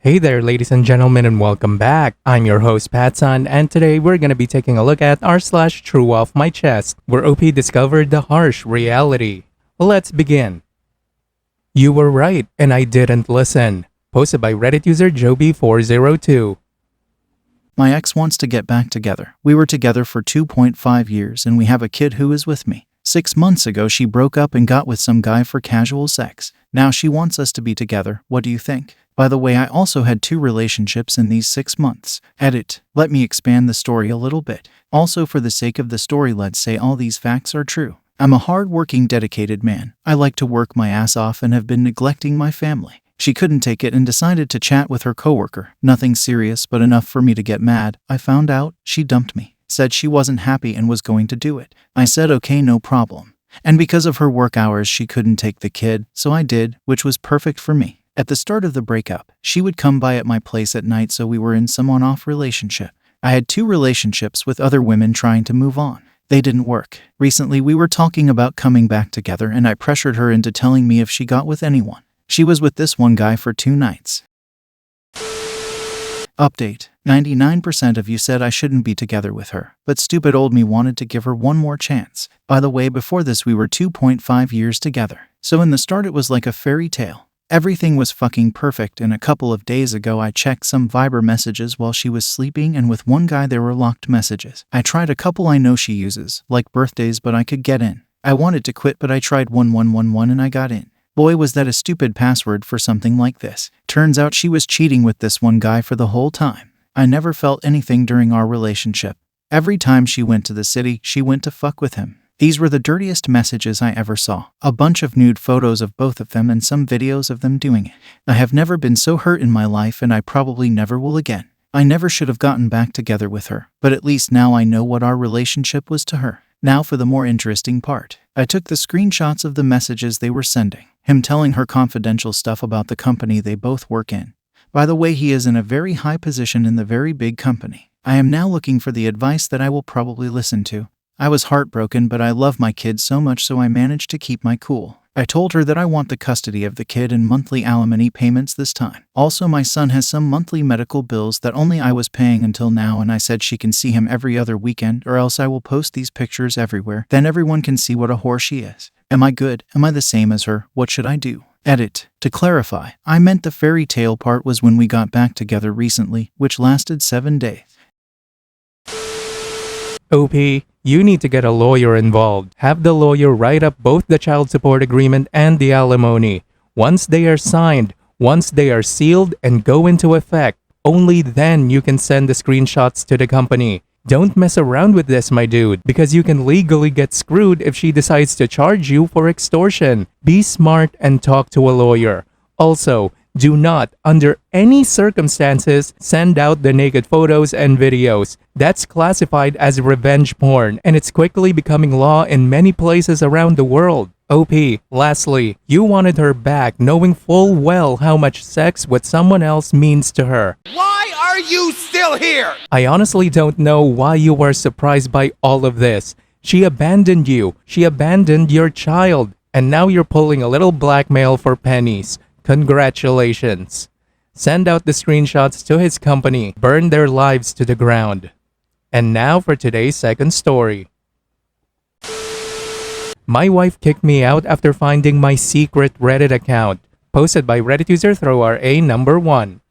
Hey there, ladies and gentlemen, and welcome back. I'm your host, PattSun, and today we're gonna be taking a look at r/TrueOffMyChest, where OP discovered the harsh reality. Let's begin. You were right, and I didn't listen. Posted by Reddit user Joby402. My ex wants to get back together. We were together for 2.5 years and we have a kid who is with me. 6 months ago she broke up and got with some guy for casual sex. Now she wants us to be together. What do you think? By the way, I also had 2 relationships in these 6 months. Edit. Let me expand the story a little bit. Also, for the sake of the story, let's say all these facts are true. I'm a hard-working, dedicated man. I like to work my ass off and have been neglecting my family. She couldn't take it and decided to chat with her coworker. Nothing serious, but enough for me to get mad. I found out she dumped me. Said she wasn't happy and was going to do it. I said okay, no problem. And because of her work hours, she couldn't take the kid, so I did, which was perfect for me. At the start of the breakup, she would come by at my place at night, so we were in some on-off relationship. I had 2 relationships with other women trying to move on. They didn't work. Recently, we were talking about coming back together and I pressured her into telling me if she got with anyone. She was with this one guy for 2 nights. Update. 99% of you said I shouldn't be together with her, but stupid old me wanted to give her one more chance. By the way, before this we were 2.5 years together. So in the start it was like a fairy tale. Everything was fucking perfect, and a couple of days ago I checked some Viber messages while she was sleeping, and with one guy there were locked messages. I tried a couple I know she uses, like birthdays, but I could get in. I wanted to quit, but I tried 1111 and I got in. Boy, was that a stupid password for something like this. Turns out she was cheating with this one guy for the whole time. I never felt anything during our relationship. Every time she went to the city, she went to fuck with him. These were the dirtiest messages I ever saw. A bunch of nude photos of both of them and some videos of them doing it. I have never been so hurt in my life, and I probably never will again. I never should have gotten back together with her, but at least now I know what our relationship was to her. Now for the more interesting part. I took the screenshots of the messages they were sending. Him telling her confidential stuff about the company they both work in. By the way, he is in a very high position in the very big company. I am now looking for the advice that I will probably listen to. I was heartbroken, but I love my kids so much, so I managed to keep my cool. I told her that I want the custody of the kid and monthly alimony payments this time. Also, my son has some monthly medical bills that only I was paying until now, and I said she can see him every other weekend, or else I will post these pictures everywhere. Then everyone can see what a whore she is. Am I good? Am I the same as her? What should I do? Edit. To clarify, I meant the fairy tale part was when we got back together recently, which lasted 7 days. OP, you need to get a lawyer involved. Have the lawyer write up both the child support agreement and the alimony. Once they are signed, once they are sealed and go into effect, only then you can send the screenshots to the company. Don't mess around with this, my dude, because you can legally get screwed if she decides to charge you for extortion. Be smart and talk to a lawyer. Also, do not, under any circumstances, send out the naked photos and videos. That's classified as revenge porn, and it's quickly becoming law in many places around the world. OP, lastly, you wanted her back knowing full well how much sex with someone else means to her. Why are you still here? I honestly don't know why you were surprised by all of this. She abandoned you, she abandoned your child, and now you're pulling a little blackmail for pennies. Congratulations. Send out the screenshots to his company. Burn their lives to the ground. And now for today's second story. My wife kicked me out after finding my secret Reddit account. Posted by Reddit user ThrowRA number 1.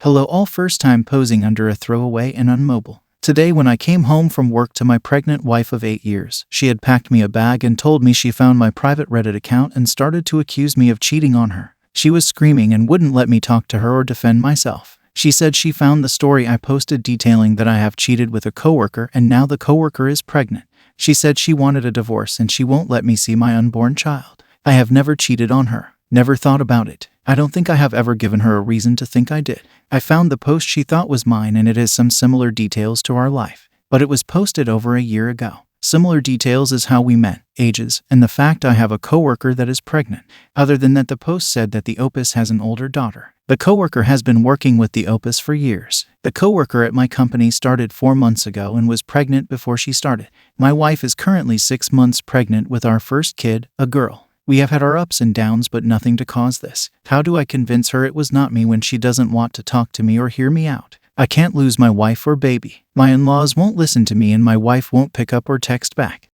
Hello all, first time posing under a throwaway and unmobile. Today when I came home from work to my pregnant wife of 8 years, she had packed me a bag and told me she found my private Reddit account and started to accuse me of cheating on her. She was screaming and wouldn't let me talk to her or defend myself. She said she found the story I posted detailing that I have cheated with a coworker and now the coworker is pregnant. She said she wanted a divorce and she won't let me see my unborn child. I have never cheated on her. Never thought about it. I don't think I have ever given her a reason to think I did. I found the post she thought was mine and it has some similar details to our life. But it was posted over a year ago. Similar details is how we met, ages, and the fact I have a coworker that is pregnant. Other than that, the post said that the Opus has an older daughter. The coworker has been working with the Opus for years. The coworker at my company started 4 months ago and was pregnant before she started. My wife is currently 6 months pregnant with our first kid, a girl. We have had our ups and downs, but nothing to cause this. How do I convince her it was not me when she doesn't want to talk to me or hear me out? I can't lose my wife or baby. My in-laws won't listen to me and my wife won't pick up or text back.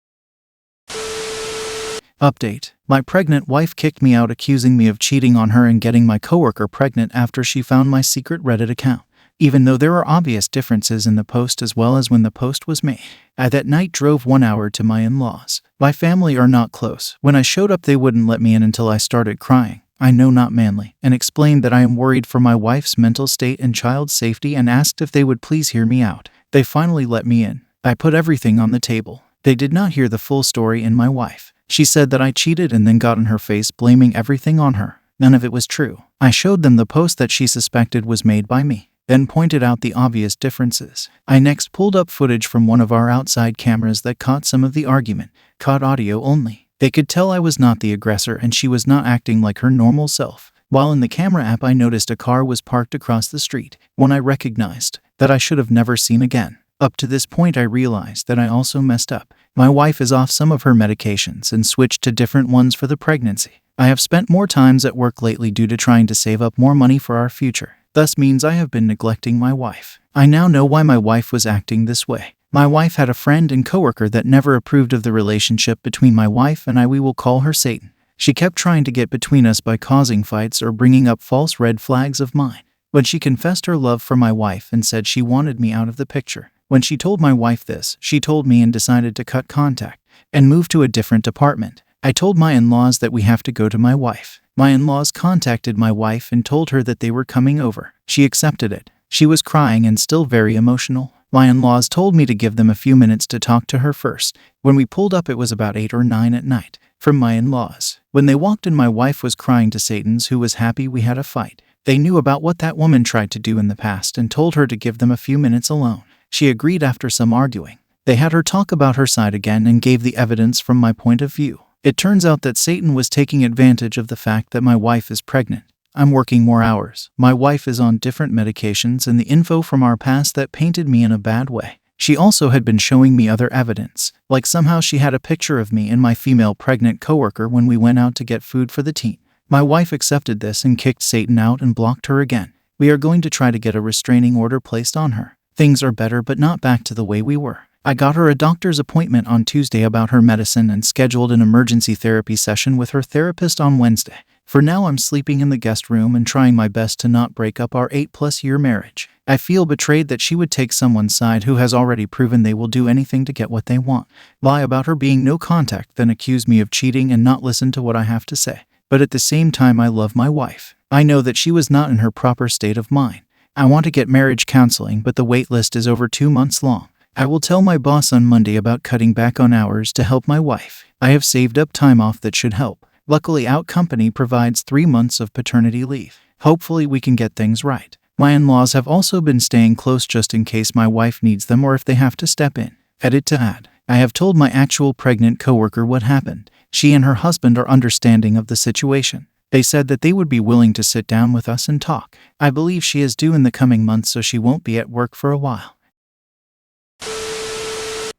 Update. My pregnant wife kicked me out, accusing me of cheating on her and getting my coworker pregnant after she found my secret Reddit account. Even though there are obvious differences in the post as well as when the post was made. I that night drove 1 hour to my in-laws. My family are not close. When I showed up, they wouldn't let me in until I started crying. I know, not manly, and explained that I am worried for my wife's mental state and child's safety and asked if they would please hear me out. They finally let me in. I put everything on the table. They did not hear the full story in my wife. She said that I cheated and then got on her face blaming everything on her. None of it was true. I showed them the post that she suspected was made by me, then pointed out the obvious differences. I next pulled up footage from one of our outside cameras that caught some of the argument, caught audio only. They could tell I was not the aggressor and she was not acting like her normal self. While in the camera app, I noticed a car was parked across the street, one I recognized, that I should have never seen again. Up to this point, I realized that I also messed up. My wife is off some of her medications and switched to different ones for the pregnancy. I have spent more times at work lately due to trying to save up more money for our future. Thus means I have been neglecting my wife. I now know why my wife was acting this way. My wife had a friend and coworker that never approved of the relationship between my wife and I. We will call her Satan. She kept trying to get between us by causing fights or bringing up false red flags of mine. When she confessed her love for my wife and said she wanted me out of the picture. When she told my wife this, she told me and decided to cut contact and move to a different department. I told my in-laws that we have to go to my wife. My in-laws contacted my wife and told her that they were coming over. She accepted it. She was crying and still very emotional. My in-laws told me to give them a few minutes to talk to her first. When we pulled up, it was about 8 or 9 at night. From my in-laws. When they walked in, my wife was crying to Satan's, who was happy we had a fight. They knew about what that woman tried to do in the past and told her to give them a few minutes alone. She agreed after some arguing. They had her talk about her side again and gave the evidence from my point of view. It turns out that Satan was taking advantage of the fact that my wife is pregnant. I'm working more hours. My wife is on different medications and the info from our past that painted me in a bad way. She also had been showing me other evidence, like somehow she had a picture of me and my female pregnant coworker when we went out to get food for the team. My wife accepted this and kicked Satan out and blocked her again. We are going to try to get a restraining order placed on her. Things are better but not back to the way we were. I got her a doctor's appointment on Tuesday about her medicine and scheduled an emergency therapy session with her therapist on Wednesday. For now, I'm sleeping in the guest room and trying my best to not break up our 8+ year marriage. I feel betrayed that she would take someone's side who has already proven they will do anything to get what they want, lie about her being no contact, then accuse me of cheating and not listen to what I have to say. But at the same time, I love my wife. I know that she was not in her proper state of mind. I want to get marriage counseling, but the wait list is over 2 months long. I will tell my boss on Monday about cutting back on hours to help my wife. I have saved up time off that should help. Luckily, our company provides 3 months of paternity leave. Hopefully we can get things right. My in-laws have also been staying close just in case my wife needs them or if they have to step in. Edit to add. I have told my actual pregnant coworker what happened. She and her husband are understanding of the situation. They said that they would be willing to sit down with us and talk. I believe she is due in the coming months, so she won't be at work for a while.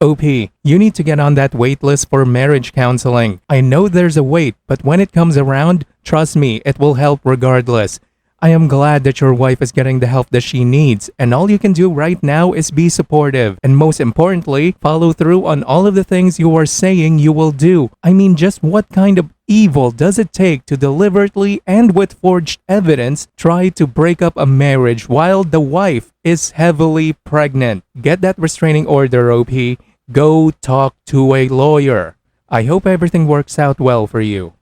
OP, you need to get on that wait list for marriage counseling. I know there's a wait, but when it comes around, trust me, it will help regardless. I am glad that your wife is getting the help that she needs, and all you can do right now is be supportive. And most importantly, follow through on all of the things you are saying you will do. I mean, just what kind of evil does it take to deliberately and with forged evidence try to break up a marriage while the wife is heavily pregnant? Get that restraining order, OP. Go talk to a lawyer. I hope everything works out well for you.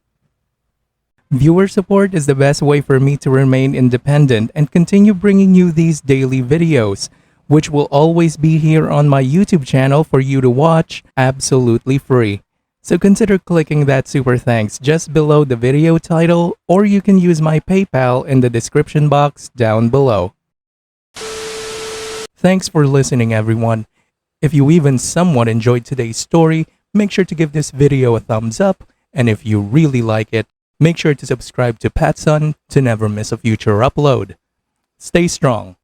Viewer support is the best way for me to remain independent and continue bringing you these daily videos, which will always be here on my YouTube channel for you to watch absolutely free. So consider clicking that super thanks just below the video title, or you can use my PayPal in the description box down below. Thanks for listening, everyone. If you even somewhat enjoyed today's story, make sure to give this video a thumbs up, and if you really like it, make sure to subscribe to PattSun to never miss a future upload. Stay strong.